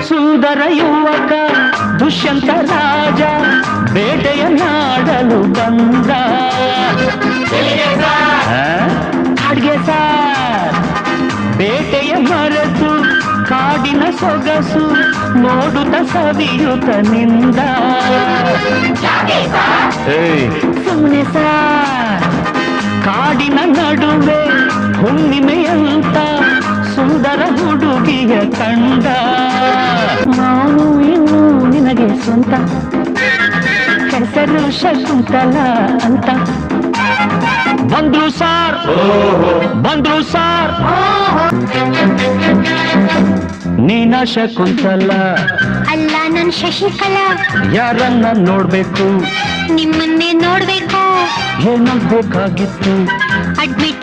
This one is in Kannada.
ಸುಂದರ ಯುವಕ ದುಷ್ಯಂತ ರಾಜ ಬೇಟೆಯನ್ನಾಡಲು ಬಂದ. ಅಡ್ಗೆ ಸಾರ್ ಬೇಟೆಯ ಮರೆತು ಕಾಡಿನ ಸೊಗಸು ನೋಡುತ್ತ ಸವಿಯುತ್ತ ನಿಂದ. ಸುಮ್ಮನೆ ಸಾರ್ ಕಾಡಿನ ನಡುವೆ ಹುಣ್ಣಿಮೆಯಂತ ಸುಂದರ ಹುಡುಗಿಯ ಕಂಡ. ನಾನು ಇನ್ನು ನಿನಗೆ ಸ್ವಂತ, ಹೆಸರು ಶಕುಂತಲ ಅಂತ. ಬಂದ್ರು ಸಾರ್ ಬಂದ್ರು ಸಾರ್, ನೀನ ಶಕುಂತಲ ಅಲ್ಲ ನನ್ ಶಶಿಕಲಾ. ಯಾರನ್ನ ನೋಡ್ಬೇಕು, ನಿಮ್ಮನ್ನೇ ನೋಡ್ಬೇಕು. ಏನೋ ಬೇಕಾಗಿತ್ತು, ಅಡ್ಮಿಟ್